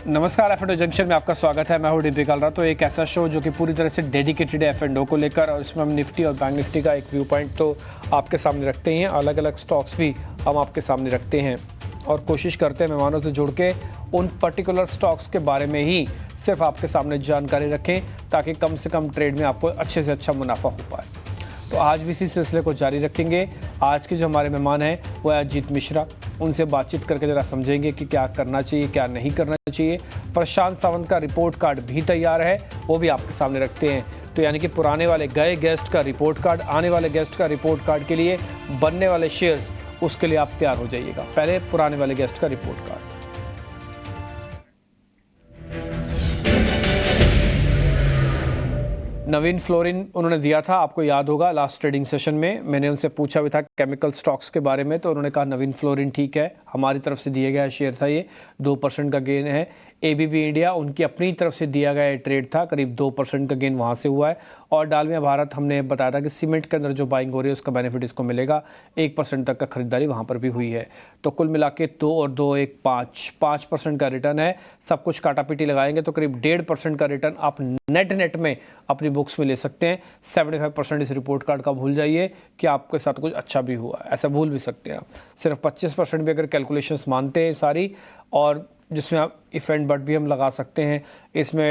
नमस्कार, F junction में आपका स्वागत है। मैं हूं डिम्पी कालरा। तो एक ऐसा शो जो कि पूरी तरह से डेडिकेटेड है एफ को लेकर, और इसमें हम निफ्टी और बैंक निफ्टी का एक व्यू पॉइंट तो आपके सामने रखते हैं, अलग अलग स्टॉक्स भी हम आपके सामने रखते हैं और कोशिश करते हैं मेहमानों से जुड़ के उन पर्टिकुलर स्टॉक्स के बारे में ही सिर्फ आपके सामने जानकारी रखें, ताकि कम से कम ट्रेड में आपको अच्छे से अच्छा मुनाफा हो पाए। तो आज भी इसी सिलसिले को जारी रखेंगे। आज के जो हमारे मेहमान हैं वो है अजीत मिश्रा। उनसे बातचीत करके ज़रा समझेंगे कि क्या करना चाहिए, क्या नहीं करना चाहिए। प्रशांत सावंत का रिपोर्ट कार्ड भी तैयार है, वो भी आपके सामने रखते हैं। तो यानी कि पुराने वाले गए गेस्ट का रिपोर्ट कार्ड, आने वाले गेस्ट का रिपोर्ट कार्ड के लिए बनने वाले शेयर्स, उसके लिए आप तैयार हो जाइएगा। पहले पुराने वाले गेस्ट का रिपोर्ट कार्ड। नवीन फ्लोरिन उन्होंने दिया था, आपको याद होगा लास्ट ट्रेडिंग सेशन में मैंने उनसे पूछा भी था केमिकल स्टॉक्स के बारे में, तो उन्होंने कहा नवीन फ्लोरिन ठीक है, हमारी तरफ से दिया गया शेयर था, ये 2% का गेन है। एबीबी इंडिया उनकी अपनी तरफ से दिया गया ट्रेड था, करीब 2% का गेन वहाँ से हुआ है। और डालमिया भारत हमने बताया था कि सीमेंट के अंदर जो बाइंग हो रही है उसका बेनिफिट इसको मिलेगा, 1% तक का खरीदारी वहाँ पर भी हुई है। तो कुल मिला के 2 और 2 1 5% का रिटर्न है। सब कुछ काटापीटी लगाएंगे तो करीब 1.5% का रिटर्न आप नेट में अपनी बुक्स में ले सकते हैं। 75% इस रिपोर्ट कार्ड का भूल जाइए कि आपके साथ कुछ अच्छा भी हुआ, ऐसा भूल भी सकते हैं आप। सिर्फ 25% भी अगर कैलकुलेशंस मानते हैं सारी, और जिसमें आप इफ एंड बट भी हम लगा सकते हैं, इसमें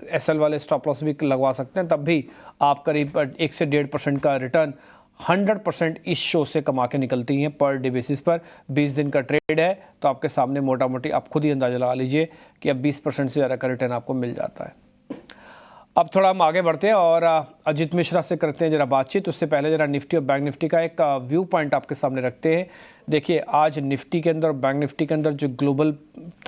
एसएल वाले स्टॉप लॉस भी लगवा सकते हैं, तब भी आप करीब 1 से 1.5% का रिटर्न 100% इस शो से कमा के निकलती हैं पर डे बेसिस पर। 20 दिन का ट्रेड है तो आपके सामने मोटा मोटी आप खुद ही अंदाजा लगा लीजिए कि अब 20% से ज़्यादा का रिटर्न आपको मिल जाता है। अब थोड़ा हम आगे बढ़ते हैं और अजीत मिश्रा से करते हैं जरा बातचीत। उससे पहले जरा निफ्टी और बैंक निफ्टी का एक व्यू पॉइंट आपके सामने रखते हैं। देखिए, आज निफ्टी के अंदर और बैंक निफ्टी के अंदर जो ग्लोबल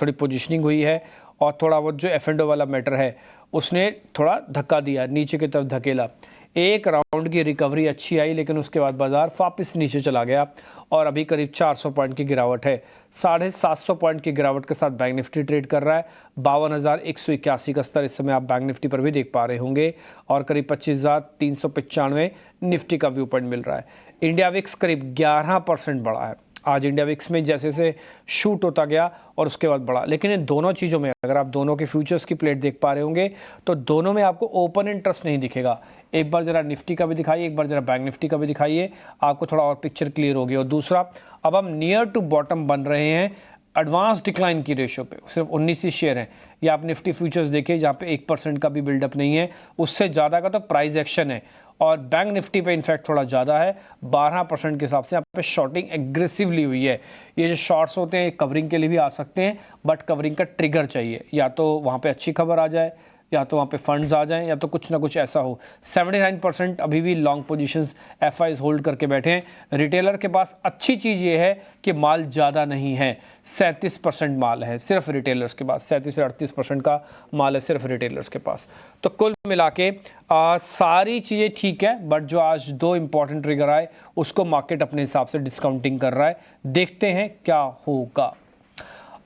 थोड़ी पोजीशनिंग हुई है और थोड़ा बहुत जो एफ वाला मैटर है उसने थोड़ा धक्का दिया, नीचे की तरफ धकेला। एक राउंड की रिकवरी अच्छी आई, लेकिन उसके बाद बाजार वापस नीचे चला गया और अभी करीब 400 पॉइंट की गिरावट है। 750 पॉइंट की गिरावट के साथ बैंक निफ्टी ट्रेड कर रहा है। 52,181 का स्तर इस समय आप बैंक निफ्टी पर भी देख पा रहे होंगे, और करीब 25,395 निफ्टी का व्यू पॉइंट मिल रहा है। इंडिया विक्स करीब 11% बढ़ा है। आज इंडिया विक्स में जैसे जैसे शूट होता गया और उसके बाद बढ़ा, लेकिन इन दोनों चीज़ों में अगर आप दोनों के फ्यूचर्स की प्लेट देख पा रहे होंगे तो दोनों में आपको ओपन इंटरेस्ट नहीं दिखेगा। एक बार जरा निफ्टी का भी दिखाइए, एक बार जरा बैंक निफ्टी का भी दिखाइए, आपको थोड़ा और पिक्चर क्लियर होगी। और दूसरा, अब हम नियर टू बॉटम बन रहे हैं एडवांस डिक्लाइन की रेशियो पे। सिर्फ 19 ही शेयर हैं। या आप निफ्टी फ्यूचर्स देखिए जहाँ पे 1% का भी बिल्डअप नहीं है, उससे ज़्यादा का तो प्राइस एक्शन है। और बैंक निफ्टी पे इनफैक्ट थोड़ा ज़्यादा है, 12% के हिसाब से यहाँ पे शॉर्टिंग एग्रेसिवली हुई है। ये जो शॉर्ट्स होते हैं कवरिंग के लिए भी आ सकते हैं, बट कवरिंग का ट्रिगर चाहिए, या तो वहाँ पे अच्छी खबर आ जाए, या तो वहाँ पे फंड्स आ जाएं, या तो कुछ ना कुछ ऐसा हो। 79% अभी भी लॉन्ग पोजीशंस एफआईज होल्ड करके बैठे हैं। रिटेलर के पास अच्छी चीज़ ये है कि माल ज़्यादा नहीं है, 37% माल है सिर्फ रिटेलर्स के पास। 37 से 38% का माल है सिर्फ रिटेलर्स के पास। तो कुल मिला के सारी चीज़ें ठीक है, बट जो आज 2 इंपॉर्टेंट ट्रिगर आए उसको मार्केट अपने हिसाब से डिस्काउंटिंग कर रहा है। देखते हैं क्या होगा।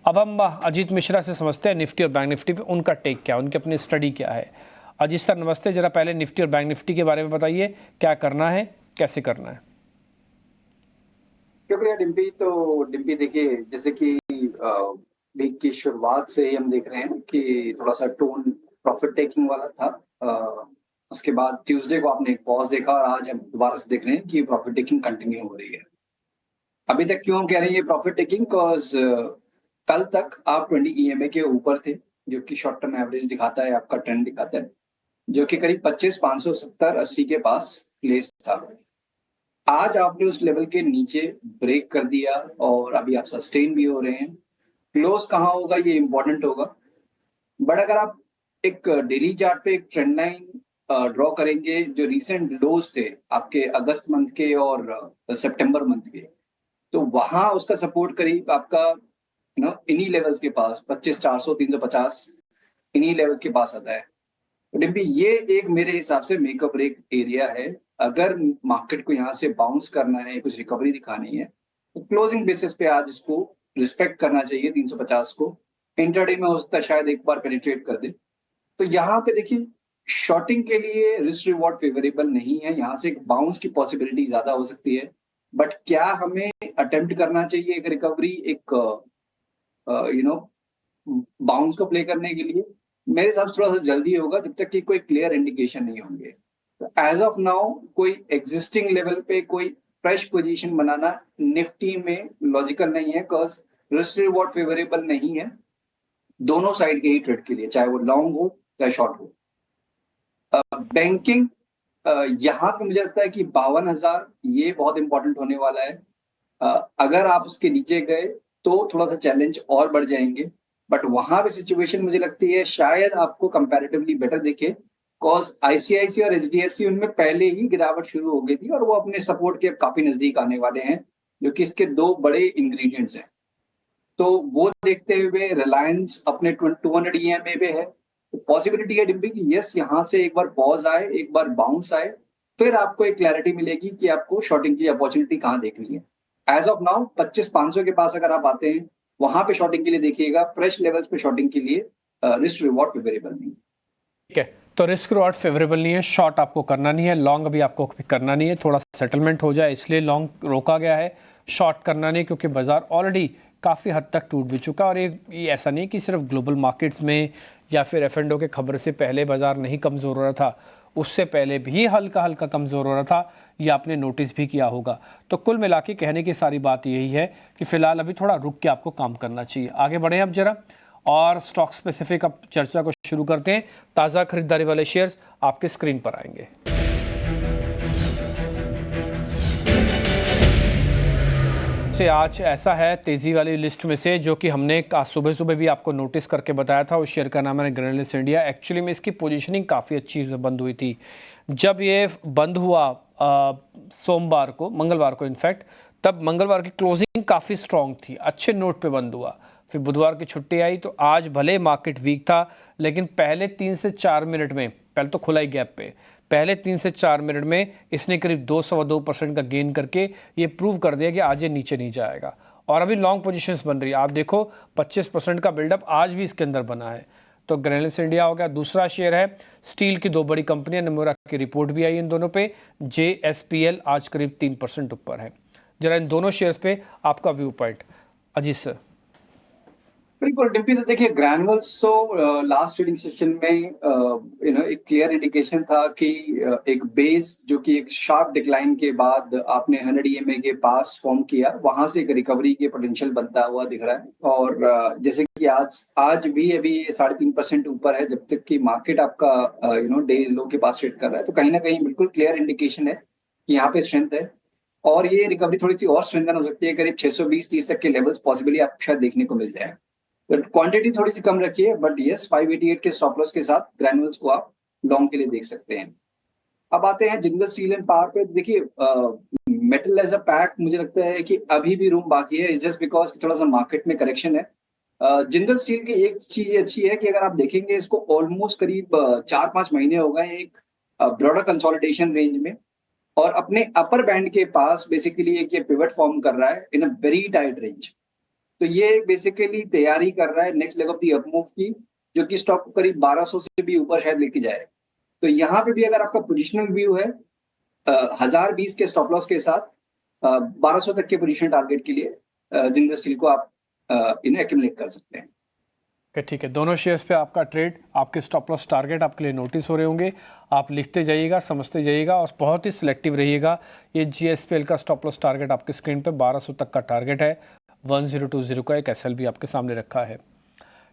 अब हम अजीत मिश्रा से समझते हैं निफ्टी और बैंक निफ्टी पे उनका टेक क्या है, उनकी अपनी स्टडी क्या है। अजीत सर नमस्ते, जरा पहले निफ्टी और बैंक निफ्टी के बारे में बताइए, क्या करना है, कैसे करना है। शुक्रिया डिम्पी। तो डिम्पी देखिए, जैसे कि वीक की शुरुआत से ही हम देख रहे हैं कि थोड़ा सा टोन प्रॉफिट टेकिंग वाला था। उसके बाद ट्यूसडे को आपने एक पॉज देखा और आज हम दोबारा से देख रहे हैं कि प्रॉफिट टेकिंग कंटिन्यू हो रही है। अभी तक क्यों कह रहे हैं ये प्रॉफिट टेकिंग? बिकॉज कल तक आप 20 EMA के ऊपर थे, जो कि शॉर्ट टर्म एवरेज दिखाता है, आपका ट्रेंड दिखाता है, जो कि करीब 25,570-80 के पास प्लेस था। आज आपने उस लेवल के नीचे ब्रेक कर दिया और अभी आप सस्टेन भी हो रहे हैं। क्लोज कहाँ होगा ये इंपॉर्टेंट होगा, बट अगर आप एक डेली चार्ट पे एक ट्रेंड लाइन ड्रॉ करेंगे, जो रीसेंट लोज थे आपके अगस्त मंथ के और सितंबर मंथ के, तो वहां उसका सपोर्ट करीब आपका इन्हीं लेवल्स के पास 25,400 350 इन्हीं लेवल्स के पास आता है। तो डिम्पी, ये एक मेरे हिसाब से मेकअप ब्रेक एरिया है। अगर मार्केट को यहाँ से बाउंस करना है, कुछ रिकवरी दिखानी है, तो क्लोजिंग बेसिस पे आज इसको रिस्पेक्ट करना चाहिए 350 को। इंटरडे में हो सकता है शायद एक बार पेनिट्रेट कर दे। तो यहाँ पे देखिए, शॉर्टिंग के लिए रिस्क रिवॉर्ड फेवरेबल नहीं है। यहाँ से एक बाउंस की पॉसिबिलिटी ज्यादा हो सकती है, बट क्या हमें अटेम्प्ट करना चाहिए एक रिकवरी, एक बाउंस को प्ले करने के लिए मेरे हिसाब से थोड़ा सा जल्दी होगा, जब तक कि कोई क्लियर इंडिकेशन नहीं होंगे। एज ऑफ नाउ कोई एग्जिस्टिंग लेवल पे कोई फ्रेश पोजीशन बनाना निफ्टी में लॉजिकल नहीं है, बिकॉज रिस्क रिवॉर्ड फेवरेबल नहीं है दोनों साइड के ही ट्रेड के लिए, चाहे वो लॉन्ग हो चाहे शॉर्ट हो। बैंकिंग यहाँ पे मुझे लगता है कि 52,000 ये बहुत इंपॉर्टेंट होने वाला है। अगर आप उसके नीचे गए तो थोड़ा सा चैलेंज और बढ़ जाएंगे, बट वहां पे सिचुएशन मुझे लगती है शायद आपको कंपैरेटिवली बेटर दिखे, बिकॉज आईसीआईसी और एचडीएफसी उनमें पहले ही गिरावट शुरू हो गई थी और वो अपने सपोर्ट के काफी नजदीक आने वाले हैं, जो कि इसके दो बड़े इंग्रेडिएंट्स हैं। तो वो देखते हुए रिलायंस अपने 200 ईएमए पे है, तो पॉसिबिलिटी है डिम्पी कि यस यहाँ से एक बार पॉज आए, एक बार बाउंस आए, फिर आपको एक क्लैरिटी मिलेगी कि आपको शॉर्टिंग की अपॉर्चुनिटी कहाँ देखनी है। एज ऑफ नाउ 25,500 के पास अगर आप आते हैं, वहां पे शॉर्टिंग के लिए देखिएगा, फ्रेश लेवल्स पे शॉर्टिंग के लिए रिस्क रिवॉर्ड फेवरेबल नहीं। ठीक है, तो रिस्क रिवॉर्ड फेवरेबल नहीं है, शॉर्ट आपको करना नहीं है, लॉन्ग अभी आपको करना नहीं है, थोड़ा सेटलमेंट हो जाए इसलिए लॉन्ग रोका गया है, शॉर्ट करना नहीं क्योंकि बाजार ऑलरेडी काफ़ी हद तक टूट भी चुका। और ये ऐसा नहीं कि सिर्फ ग्लोबल मार्केट्स में या फिर एफ&ओ के खबर से पहले बाजार नहीं कमज़ोर हो रहा था, उससे पहले भी हल्का हल्का कमज़ोर हो रहा था, ये आपने नोटिस भी किया होगा। तो कुल मिला के कहने की सारी बात यही है कि फ़िलहाल अभी थोड़ा रुक के आपको काम करना चाहिए। आगे बढ़ें अब जरा और स्टॉक स्पेसिफिक अब चर्चा को शुरू करते हैं। ताज़ा खरीदारी वाले शेयर्स आपके स्क्रीन पर आएंगे। से आज ऐसा है तेज़ी वाली लिस्ट में से जो कि हमने आज सुबह सुबह भी आपको नोटिस करके बताया था, उस शेयर का नाम है ग्रैन्युलस इंडिया। एक्चुअली में इसकी पोजीशनिंग काफ़ी अच्छी बंद हुई थी। जब ये बंद हुआ सोमवार को, मंगलवार को इनफैक्ट, तब मंगलवार की क्लोजिंग काफ़ी स्ट्रॉन्ग थी, अच्छे नोट पे बंद हुआ। फिर बुधवार की छुट्टी आई तो आज भले मार्केट वीक था, लेकिन पहले 3 से 4 मिनट में, पहले तो खुला ही गैप पे, पहले 3 से 4 मिनट में इसने करीब 2.25% का गेन करके ये प्रूव कर दिया कि आज ये नीचे नहीं जाएगा। और अभी लॉन्ग पोजीशंस बन रही है, आप देखो 25% का बिल्डअप आज भी इसके अंदर बना है। तो ग्रैन्युलस इंडिया हो गया। दूसरा शेयर है स्टील की दो बड़ी कंपनियां, नमूरा की रिपोर्ट भी आई इन दोनों पे। JSPL आज करीब 3% ऊपर है। जरा इन दोनों शेयर्स पे आपका व्यू पॉइंट अजीत सर। बिल्कुल डिम्पी, तो देखिए ग्रैनुअल्स तो लास्ट ट्रेडिंग सेशन में एक क्लियर इंडिकेशन था कि एक बेस जो कि एक शार्प डिक्लाइन के बाद आपने 100 EMA के पास फॉर्म किया, वहां से एक रिकवरी के पोटेंशियल बनता हुआ दिख रहा है। और जैसे कि आज भी अभी 3.5% ऊपर है, जब तक कि मार्केट आपका डेज लो के पास ट्रेड कर रहा है, तो कहीं ना कहीं बिल्कुल क्लियर इंडिकेशन है कि यहाँ पे स्ट्रेंथ है और ये रिकवरी थोड़ी सी और स्ट्रेंथन हो सकती है, करीब 620-30 तक के लेवल्स पॉसिबली आप शायद देखने को मिल जाए। क्वांटिटी थोड़ी सी कम रखिए, बट यस 588 के स्टॉप लॉस के साथ ग्रैनुअल्स को आप लॉन्ग के लिए देख सकते हैं। अब आते हैं जिंदल स्टील एंड पावर पे। देखिए मेटल एज अ पैक मुझे लगता है कि अभी भी रूम बाकी है, जस्ट बिकॉज थोड़ा सा मार्केट में करेक्शन है। जिंदल स्टील की एक चीज अच्छी है कि अगर आप देखेंगे इसको ऑलमोस्ट करीब 4-5 महीने हो गए एक ब्रॉडर कंसोलिडेशन रेंज में, और अपने अपर बैंड के पास बेसिकली एक ये पिवट फॉर्म कर रहा है इन अ वेरी टाइट रेंज। तो ये बेसिकली तैयारी कर रहा है next leg of the up move की, जो कि स्टॉक को करीब 1200 से भी ऊपर शायद लेके जाए। तो यहाँ पे भी अगर आपका पोजिशनल व्यू है 1020 के स्टॉप लॉस के साथ 1200 तक के पोजीशन टारगेट के लिए जिंदल स्टील को आप इन्हें एक्यूमुलेट कर सकते हैं। ठीक है, दोनों शेयर्स पे आपका ट्रेड, आपके स्टॉप लॉस टारगेट आपके लिए नोटिस हो रहे होंगे। आप लिखते जाइएगा, समझते जाइएगा और बहुत ही सिलेक्टिव रहिएगा। ये GSPL का स्टॉप लॉस टारगेट आपके स्क्रीन पे 1200 तक का टारगेट है। 1020 का एक SL भी आपके सामने रखा है।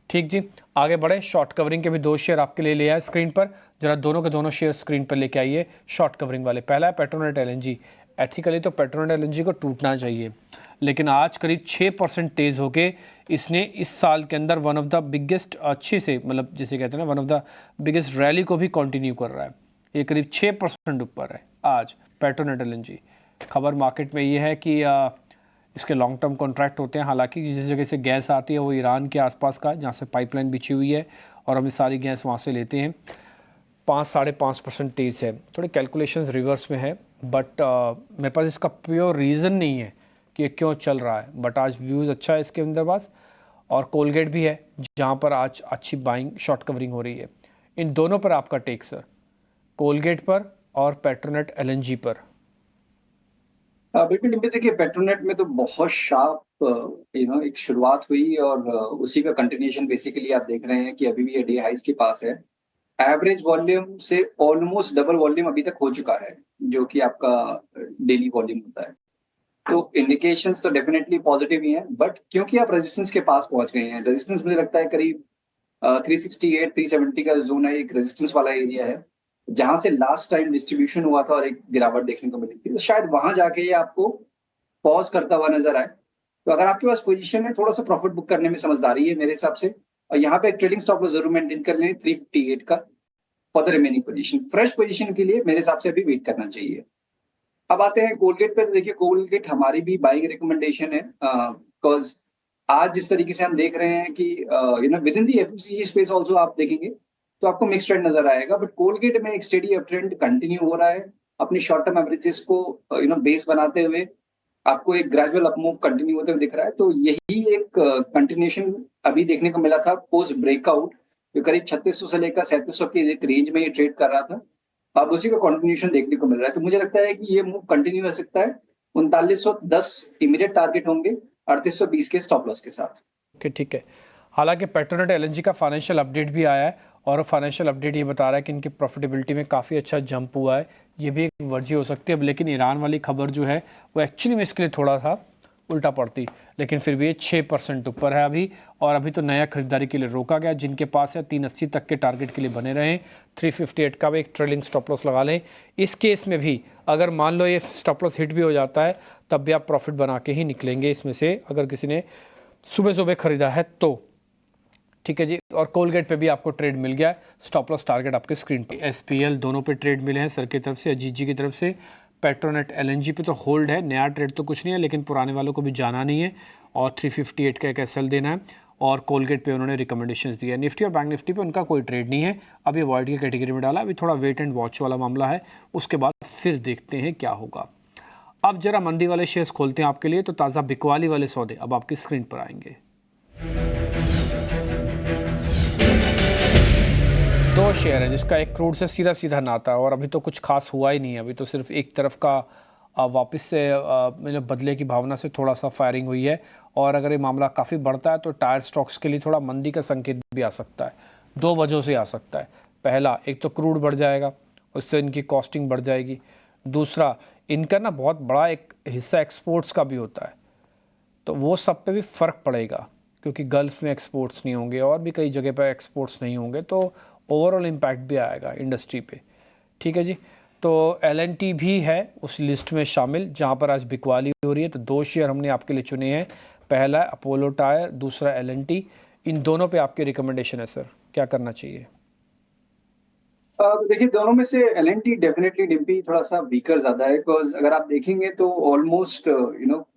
ठीक जी, आगे बढ़े। शॉर्ट कवरिंग के भी दो शेयर आपके लिए ले आए स्क्रीन पर। जरा दोनों के दोनों शेयर स्क्रीन पर लेके आइए शॉर्ट कवरिंग वाले। पहला है पेट्रोनेट LNG। एथिकली तो पेट्रोनेट LNG को टूटना चाहिए, लेकिन आज करीब 6% तेज़ होके इसने इस साल के अंदर वन ऑफ द बिगेस्ट, अच्छे से मतलब जिसे कहते हैं ना, one of the biggest rally को भी कंटिन्यू कर रहा है। ये करीब 6% ऊपर है आज पेट्रोनेट LNG। खबर मार्केट में ये है कि इसके लॉन्ग टर्म कॉन्ट्रैक्ट होते हैं। हालांकि जिस जगह से गैस आती है वो ईरान के आसपास का, जहाँ से पाइपलाइन बिछी हुई है और हम सारी गैस वहाँ से लेते हैं। 5-5.5% तेज़ है। थोड़े कैलकुलेशंस रिवर्स में है, बट मेरे पास इसका प्योर रीज़न नहीं है कि ये क्यों चल रहा है, बट आज व्यूज़ अच्छा है इसके अंदर पास। और कोलगेट भी है जहाँ पर आज अच्छी बाइंग शॉर्ट कवरिंग हो रही है। इन दोनों पर आपका टेक सर, कोलगेट पर और पेट्रोनेट LNG पर। बिल्कुल डिम्पी, देखिए पेट्रोनेट में तो बहुत शार्प एक शुरुआत हुई और उसी का कंटिन्यूएशन बेसिकली आप देख रहे हैं कि अभी भी ये डे हाइस के पास है। एवरेज वॉल्यूम से ऑलमोस्ट डबल वॉल्यूम अभी तक हो चुका है, जो कि आपका डेली वॉल्यूम होता है। तो इंडिकेशंस तो डेफिनेटली पॉजिटिव ही हैं, बट क्योंकि आप रेजिस्टेंस के पास पहुंच गए हैं, रेजिस्टेंस मुझे लगता है करीब 368 370 का जोन है, एक रेजिस्टेंस वाला एरिया है, जहां से लास्ट टाइम डिस्ट्रीब्यूशन हुआ था और एक गिरावट देखने को मिली थी। तो शायद वहां जाके ये आपको पॉज करता हुआ नजर आए। तो अगर आपके पास पोजीशन है, थोड़ा सा प्रॉफिट बुक करने में समझदारी है मेरे हिसाब से। और यहाँ पे एक ट्रेडिंग स्टॉप लॉस जरूर मेंटेन कर लें 358 का for the remaining position. Fresh position के लिए मेरे हिसाब से अभी वेट करना चाहिए। अब आते हैं कोलगेट पे। तो देखिए कोलगेट हमारी भी बाइंग रिकमेंडेशन है, बिकॉज आज जिस तरीके से हम देख रहे हैं कि with in the FMCG space also आप देखेंगे तो आपको मिक्स ट्रेंड नजर आएगा, बट कोलगेट में एक स्टेडी अप ट्रेंड कंटिन्यू हो रहा है अपनी शॉर्ट टर्म एवरेजेस को बेस बनाते हुए। आपको एक ग्रेजुअल अपमूव कंटिन्यू होते हुए दिख रहा है, तो यही एक कंटिन्यूएशन अभी देखने को मिला था पोस्ट ब्रेकआउट, जो करीब 3600 से लेकर 3700 की एक रेंज में ये ट्रेड कर रहा था। अब उसी का कंटिन्यूएशन देखने को मिल रहा है, तो मुझे लगता है कि ये मूव कंटिन्यू हो सकता है। 3910 इमीडिएट टारगेट होंगे 3820 के स्टॉप लॉस के साथ। ओके, ठीक है। हालांकि पेट्रोनेट एलएनजी का फाइनेंशियल अपडेट भी आया है और फाइनेंशियल अपडेट ये बता रहा है कि इनकी प्रॉफिटेबिलिटी में काफ़ी अच्छा जंप हुआ है। ये भी एक वजह हो सकती है। अब लेकिन ईरान वाली खबर जो है वो एक्चुअली में इसके लिए थोड़ा सा उल्टा पड़ती, लेकिन फिर भी ये 6% ऊपर है अभी। और अभी तो नया खरीदारी के लिए रोका गया। जिनके पास है 380 तक के टारगेट के लिए बने रहें। 358 का भी एक ट्रेलिंग स्टॉप लॉस लगा लें। इस केस में भी अगर मान लो ये स्टॉप लॉस हिट भी हो जाता है, तब भी आप प्रॉफिट बना के ही निकलेंगे इसमें से, अगर किसी ने सुबह सुबह खरीदा है तो। ठीक है जी। और कोलगेट पे भी आपको ट्रेड मिल गया है। स्टॉप लॉस टारगेट आपके स्क्रीन पे। एसपीएल दोनों पे ट्रेड मिले हैं, सर की तरफ से, अजीत जी की तरफ से। पेट्रोनेट एलएनजी पे तो होल्ड है, नया ट्रेड तो कुछ नहीं है, लेकिन पुराने वालों को भी जाना नहीं है। और 358 का एक एसएल देना है। और कोलगेट पे उन्होंने रिकमेंडेशंस दिया है। निफ्टी और बैंक निफ्टी पे उनका कोई ट्रेड नहीं है, अभी अवॉइड की कैटेगरी में डाला। अभी थोड़ा वेट एंड वॉच वाला मामला है, उसके बाद फिर देखते हैं क्या होगा। अब जरा मंदी वाले शेयर्स खोलते हैं आपके लिए, तो ताज़ा बिकवाली वाले सौदे अब आपकी स्क्रीन पर आएंगे। दो शेयर है जिसका एक क्रूड से सीधा सीधा नाता है, और अभी तो कुछ खास हुआ ही नहीं है। अभी तो सिर्फ एक तरफ का वापस से मतलब बदले की भावना से थोड़ा सा फायरिंग हुई है। और अगर ये मामला काफ़ी बढ़ता है तो टायर स्टॉक्स के लिए थोड़ा मंदी का संकेत भी आ सकता है। दो वजहों से आ सकता है। पहला, एक तो क्रूड बढ़ जाएगा, उससे इनकी कॉस्टिंग बढ़ जाएगी। दूसरा, इनका ना बहुत बड़ा एक हिस्सा एक्सपोर्ट्स का भी होता है, तो वो सब पे भी फ़र्क पड़ेगा, क्योंकि गल्फ़ में एक्सपोर्ट्स नहीं होंगे और भी कई जगह पर एक्सपोर्ट्स नहीं होंगे, तो ओवरऑल इम्पैक्ट भी आएगा इंडस्ट्री पे। ठीक है जी। तो एलएनटी भी है उस लिस्ट में शामिल जहाँ पर आज बिकवाली हो रही है। तो दो शेयर हमने आपके लिए चुने हैं, पहला है अपोलो टायर, दूसरा एलएनटी। इन दोनों पे आपकी रिकमेंडेशन है सर, क्या करना चाहिए? तो देखिए दोनों में से एलएनटी डेफिनेटली डिम्पी थोड़ा सा वीकर ज्यादा है, बिकॉज अगर आप देखेंगे तो ऑलमोस्ट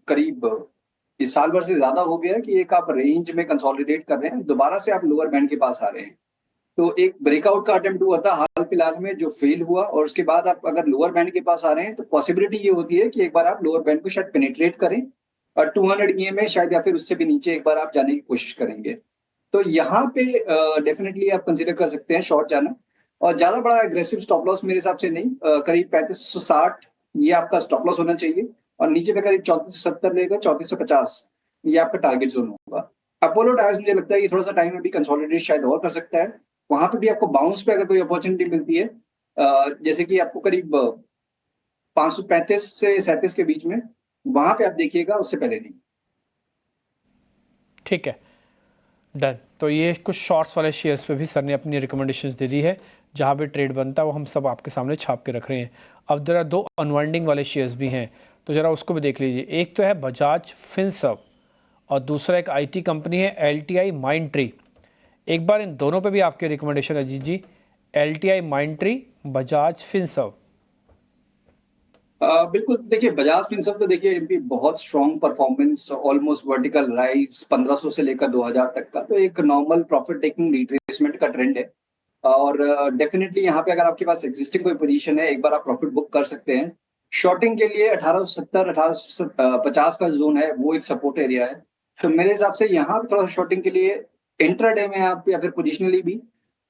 करीब इस साल भर से ज्यादा हो गया है कि एक आप रेंज में कंसोलिडेट कर रहे हैं, दोबारा से आप लोअर बैंड के पास आ रहे हैं। तो एक ब्रेकआउट का अटेम्प्ट हुआ था हाल फिलहाल में जो फेल हुआ, और उसके बाद आप अगर लोअर बैंड के पास आ रहे हैं तो पॉसिबिलिटी ये होती है कि एक बार आप लोअर बैंड को शायद पेनिट्रेट करें और 200 ईएमए शायद, या फिर उससे भी नीचे एक बार आप जाने की कोशिश करेंगे। तो यहाँ पे डेफिनेटली आप कंसिडर कर सकते हैं शॉर्ट जाना, और ज्यादा बड़ा एग्रेसिव स्टॉप लॉस मेरे हिसाब से नहीं। करीब 3560 ये आपका स्टॉप लॉस होना चाहिए, और नीचे पे करीब 3470 लेकर 3450 ये आपका टारगेट जोन होगा। अपोलो टायर्स मुझे लगता है कि थोड़ा सा टाइम अभी कंसोलिडेट शायद और कर सकता है। वहां पे भी आपको बाउंस पे अगर कोई अपॉर्चुनिटी मिलती है, जैसे कि आपको करीब 535 से 37 के बीच में, वहां पे आप देखिएगा, उससे पहले नहीं। ठीक है, डन। तो ये कुछ शॉर्ट्स वाले शेयर्स पे भी सर ने अपनी रिकमेंडेशंस दे दी है। जहाँ पे ट्रेड बनता है वो हम सब आपके सामने छाप के रख रहे हैं। अब जरा दो अनवाइंडिंग वाले शेयर्स भी हैं, तो ज़रा उसको भी देख लीजिए। एक तो है बजाज फिनसर्व और दूसरा एक आईटी कंपनी है एलटीआई माइंडट्री। एक बार इन दोनों पे भी आपकी रिकमेंडेशन है जी। एलटीआई माइंडट्री, बजाज फिनसर्व। बिल्कुल, देखिए बजाज फिनसर्व तो देखिए इनकी बहुत strong performance, almost vertical rise 1500 से लेकर 2000 तक का, तो एक नॉर्मल प्रॉफिट टेकिंग रिट्रेसमेंट का ट्रेंड है। और डेफिनेटली यहाँ पे अगर आपके पास एग्जिस्टिंग कोई पोजीशन है, एक बार आप प्रॉफिट बुक कर सकते हैं। शॉर्टिंग के लिए 1870 1850 का जोन है, वो एक सपोर्ट एरिया है। तो मेरे हिसाब से यहाँ पे थोड़ा शॉर्टिंग के लिए इंट्राडे में आप, या फिर पोजिशनली भी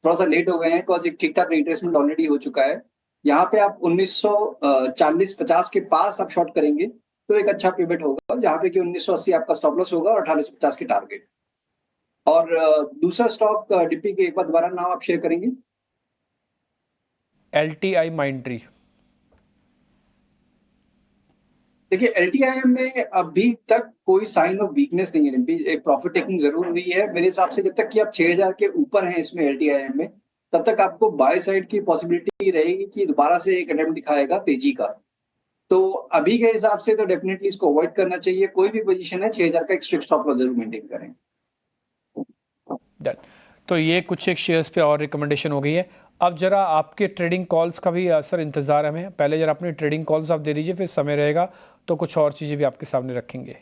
थोड़ा सा लेट हो गए हैं, बिकॉज एक ठीक ठाक रिट्रेसमेंट ऑलरेडी हो चुका है। यहाँ पे आप 1940-50 के पास आप शॉर्ट करेंगे, तो एक अच्छा पिवट होगा जहाँ पे कि 1980 आपका स्टॉप लॉस होगा और 1850 की टारगेट। और दूसरा स्टॉक डिप्टी के एक बार दोबारा नाम आप शेयर करेंगे? LTI माइंट्री। देखिए LTIM में अभी तक कोई साइन ऑफ वीकनेस नहीं है डिम्पी, एक प्रॉफिट टेकिंग जरूर हुई है मेरे हिसाब से। जब तक कि आप 6000 के ऊपर हैं इसमें LTIM में, तब तक आपको बाय साइड की पॉसिबिलिटी रहेगी कि दोबारा से एक अटेम्प्ट दिखाएगा तेजी का। तो अभी के हिसाब से तो डेफिनेटली इसको अवॉइड करना चाहिए। कोई भी पोजीशन है 6000 का एक स्ट्रिक्ट स्टॉप लॉस जरूर मेंटेन करें। डन। तो ये कुछ एक शेयर्स पे और रिकमेंडेशन हो गई है। अब जरा आपके ट्रेडिंग कॉल्स का भी सर इंतज़ार हमें। पहले जरा अपनी ट्रेडिंग कॉल्स आप दे दीजिए, फिर समय रहेगा तो कुछ और चीज़ें भी आपके सामने रखेंगे।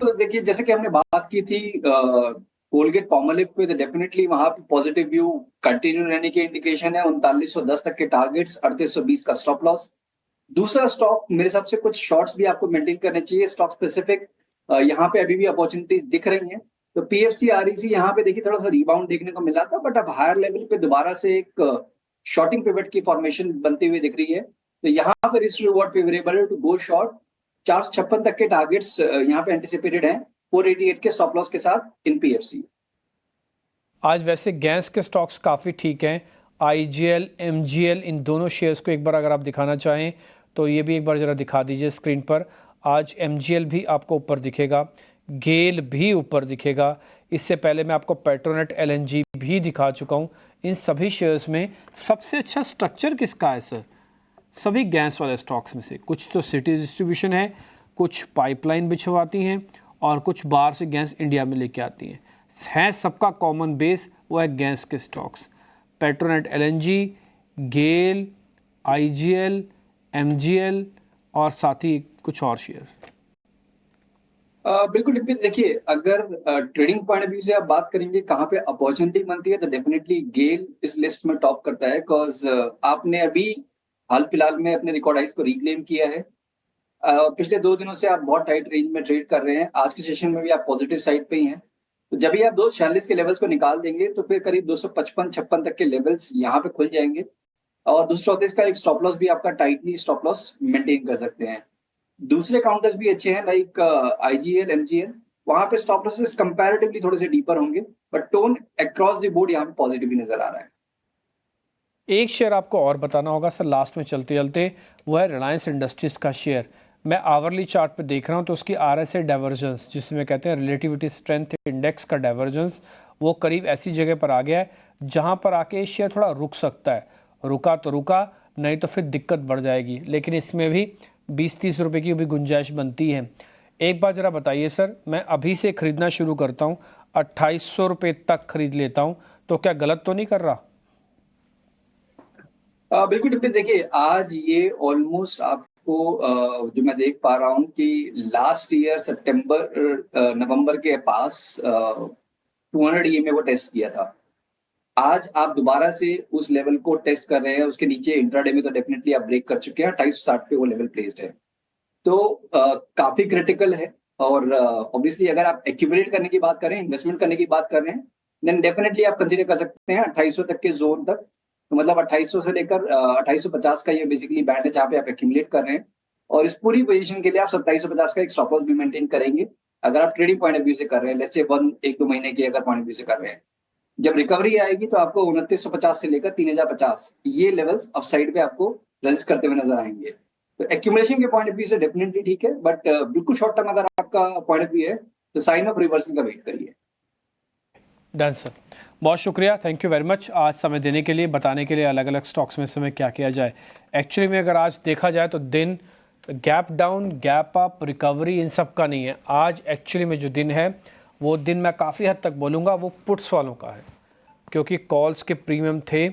तो देखिए जैसे कि हमने बात की थी कोलगेट पामोलिव पे, तो डेफिनेटली वहां पे पॉजिटिव व्यू कंटिन्यू रहने की इंडिकेशन है। 3910 तक के टारगेट्स, 3820 का स्टॉप लॉस। दूसरा स्टॉक मेरे हिसाब से कुछ शॉर्ट्स भी आपको मेंटेन करने चाहिए स्टॉक स्पेसिफिक। यहाँ पे अभी भी अपॉर्चुनिटीज दिख रही हैं। तो पीएफसी आरईसी यहाँ पे देखिए थोड़ा सा रिबाउंड देखने को मिला था, बट अब हायर लेवल पे दोबारा से एक शॉर्टिंग पिवट की फॉर्मेशन बनती हुई दिख रही है। तो यहाँ पर रिस्क रिवॉर्ड फेवरेबल है टू गो शॉर्ट। 456 तक के टारगेट्स यहाँ पे एंटिसिपेटेड हैं, 488 के स्टॉप लॉस के साथ इन पीएफसी। आज वैसे गैस के स्टॉक्स काफ़ी ठीक हैं। IGL, MGL, इन दोनों शेयर्स को एक बार अगर आप दिखाना चाहें तो ये भी एक बार ज़रा दिखा दीजिए स्क्रीन पर। आज MGL भी आपको ऊपर दिखेगा, गेल भी ऊपर दिखेगा। इससे पहले मैं आपको पेट्रोनेट LNG भी दिखा चुका हूँ। इन सभी शेयर्स में सबसे अच्छा स्ट्रक्चर किसका है सर? सभी गैस वाले स्टॉक्स में से कुछ तो सिटी डिस्ट्रीब्यूशन है, कुछ पाइपलाइन बिछवाती हैं और कुछ बाहर से गैस इंडिया में लेके आती हैं। है सबका कॉमन बेस वो है गैस के स्टॉक्स। पेट्रोनेट LNG, गेल, IGL, MGL और साथ ही कुछ और शेयर। बिल्कुल डिम्पी, देखिए अगर ट्रेडिंग पॉइंट ऑफ व्यू से आप बात करेंगे कहाँ पे अपॉर्चुनिटी बनती है, तो डेफिनेटली गेल इस लिस्ट में टॉप करता है। बिकॉज आपने अभी हाल फिलहाल में अपने रिकॉर्ड हाइस को रिक्लेम किया है। पिछले 2 दिनों से आप बहुत टाइट रेंज में ट्रेड कर रहे हैं। आज के सेशन में भी आप पॉजिटिव साइड पे ही हैं। तो जब भी आप 246 के लेवल्स को निकाल देंगे तो फिर करीब 255-56 तक के लेवल्स यहाँ पे खुल जाएंगे। और 234 का एक स्टॉप लॉस भी आपका टाइटली स्टॉप लॉस मेंटेन कर सकते हैं। दूसरे काउंटर्स भी अच्छे हैं लाइक IGL, MGL। वहां पे स्टॉप लॉसेस कंपैरेटिवली थोड़े से डीपर होंगे, but tone across the board यहाँ पे पॉजिटिव भी नजर आ रहा है। एक शेयर आपको और बताना होगा सर लास्ट में चलते चलते, वो है रिलायंस इंडस्ट्रीज़ का शेयर। मैं आवरली चार्ट पे देख रहा हूँ तो उसकी RSI डाइवर्जेंस, जिसमें कहते हैं रिलेटिविटी स्ट्रेंथ इंडेक्स का डाइवर्जेंस, वो करीब ऐसी जगह पर आ गया है जहाँ पर आके शेयर थोड़ा रुक सकता है। रुका तो रुका, नहीं तो फिर दिक्कत बढ़ जाएगी। लेकिन इसमें भी 20-30 रुपये की भी गुंजाइश बनती है। एक बार ज़रा बताइए सर, मैं अभी से ख़रीदना शुरू करता हूँ, 2800 रुपये तक खरीद लेता हूँ, तो क्या गलत तो नहीं कर रहा? बिल्कुल डिम्पी, देखिए आज ये ऑलमोस्ट आपको जो मैं देख पा रहा हूँ कि लास्ट ईयर सितंबर नवंबर के पास 200 EMA को टेस्ट किया था। आज आप दोबारा से उस लेवल को टेस्ट कर रहे हैं। उसके नीचे इंट्राडे में तो डेफिनेटली आप ब्रेक कर चुके हैं। 2860 पे वो लेवल प्लेस्ड है। तो काफी क्रिटिकल है। और ऑब्वियसली अगर आप एक्यूमुलेट करने की बात करें, इन्वेस्टमेंट करने की बात कर रहे हैं, देन डेफिनेटली आप कंसीडर कर सकते हैं 2800 तक के जोन तक। तो मतलब 2800 से लेकर 2850 का ये बेसिकली बैंड है जहाँ पे आप एक्यूमुलेट कर रहे हैं। और इस पूरी पोजीशन के लिए आप 2750 का एक स्टॉप लॉस भी मेंटेन करेंगे अगर आप ट्रेडिंग पॉइंट ऑफ व्यू से कर रहे हैं। लेट्स से 1-1-2 महीने की अगर पॉइंट ऑफ व्यू से कर रहे हैं, जब रिकवरी आएगी तो आपको 2950 से लेकर 3050 ये लेवल्स अपसाइड पे आपको रेजिस्ट करते हुए नजर आएंगे। तो एक्यूमुलेशन के पॉइंट ऑफ व्यू से डेफिनेटली ठीक है, बट बिल्कुल शॉर्ट टर्म अगर आपका पॉइंट ऑफ व्यू है तो साइन ऑफ रिवर्सल का वेट करिए। डन सर, बहुत शुक्रिया, थैंक यू वेरी मच आज समय देने के लिए, बताने के लिए अलग अलग स्टॉक्स में समय क्या किया जाए। एक्चुअली में अगर आज देखा जाए तो दिन gap down, gap up, recovery in सब का नहीं है। आज एक्चुअली में जो दिन है वो दिन मैं काफ़ी हद तक बोलूँगा वो पुट्स वालों का है, क्योंकि कॉल्स के प्रीमियम थे।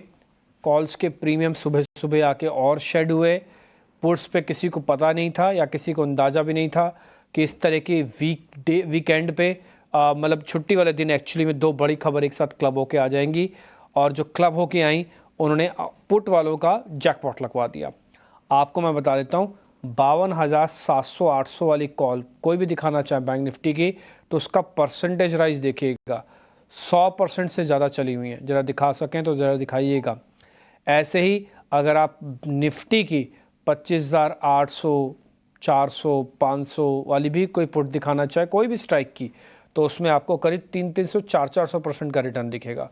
कॉल्स के प्रीमियम सुबह सुबह आके और शेड हुए। पुट्स पे किसी को पता नहीं था या किसी को अंदाज़ा भी नहीं था कि इस तरह के वीकेंड पे मतलब छुट्टी वाले दिन एक्चुअली में 2 बड़ी खबर एक साथ क्लब होके आ जाएंगी। और जो क्लब होके आई उन्होंने पुट वालों का जैकपॉट लगवा दिया। आपको मैं बता देता हूँ 52,700-800 वाली कॉल कोई भी दिखाना चाहे बैंक निफ्टी की तो उसका परसेंटेज राइज देखिएगा 100% से ज़्यादा चली हुई है। ज़रा दिखा सकें तो ज़रा दिखाइएगा। ऐसे ही अगर आप निफ्टी की 25,800, 400 500 वाली भी कोई पुट दिखाना चाहे कोई भी स्ट्राइक की, तो उसमें आपको करीब 300 400% का रिटर्न दिखेगा।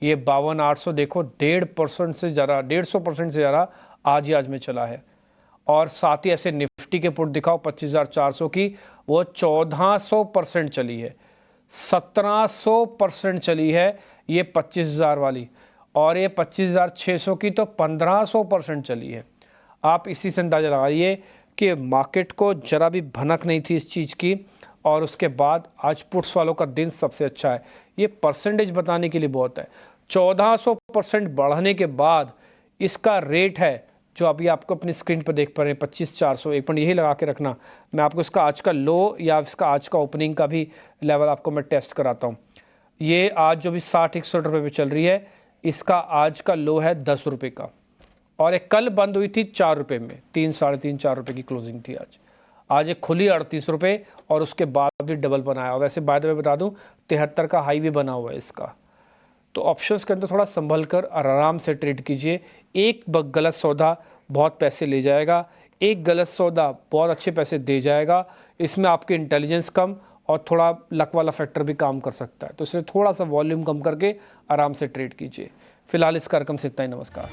ये 52 800 देखो 1.5% से ज़्यादा 150% से ज़्यादा आज में चला है। और साथ ही ऐसे निफ्टी के पुट दिखाओ 25,400 की, वो 1400% चली है, 1700% चली है ये 25,000 वाली, और ये 25,600 की तो 1500% चली है। आप इसी से अंदाज़ा लगाइए कि मार्केट को जरा भी भनक नहीं थी इस चीज़ की, और उसके बाद आज पुट्स वालों का दिन सबसे अच्छा है। ये परसेंटेज बताने के लिए बहुत है। 1400% बढ़ने के बाद इसका रेट है जो अभी आपको अपनी स्क्रीन पर देख पा रहे हैं 25,400। एक मिनट यही लगा के रखना, मैं आपको इसका आज का लो या इसका आज का ओपनिंग का भी लेवल आपको मैं टेस्ट कराता हूँ। ये आज जो भी 60-61 रुपये पे चल रही है, इसका आज का लो है 10 रुपये का, और एक कल बंद हुई थी 4 रुपये में, 3 साढ़े 3 4 रुपये की क्लोजिंग थी आज एक खुली 38 रुपये, और उसके बाद भी डबल बनाया। और वैसे बाय द वे बता दूं 73 का हाई भी बना हुआ है इसका। तो ऑप्शंस के अंदर थोड़ा संभल कर आराम से ट्रेड कीजिए। एक गलत सौदा बहुत पैसे ले जाएगा, एक गलत सौदा बहुत अच्छे पैसे दे जाएगा। इसमें आपकी इंटेलिजेंस कम और थोड़ा लक वाला फैक्टर भी काम कर सकता है, तो इसलिए थोड़ा सा वॉल्यूम कम करके आराम से ट्रेड कीजिए। फिलहाल इस कार्यक्रम से इतना ही। नमस्कार।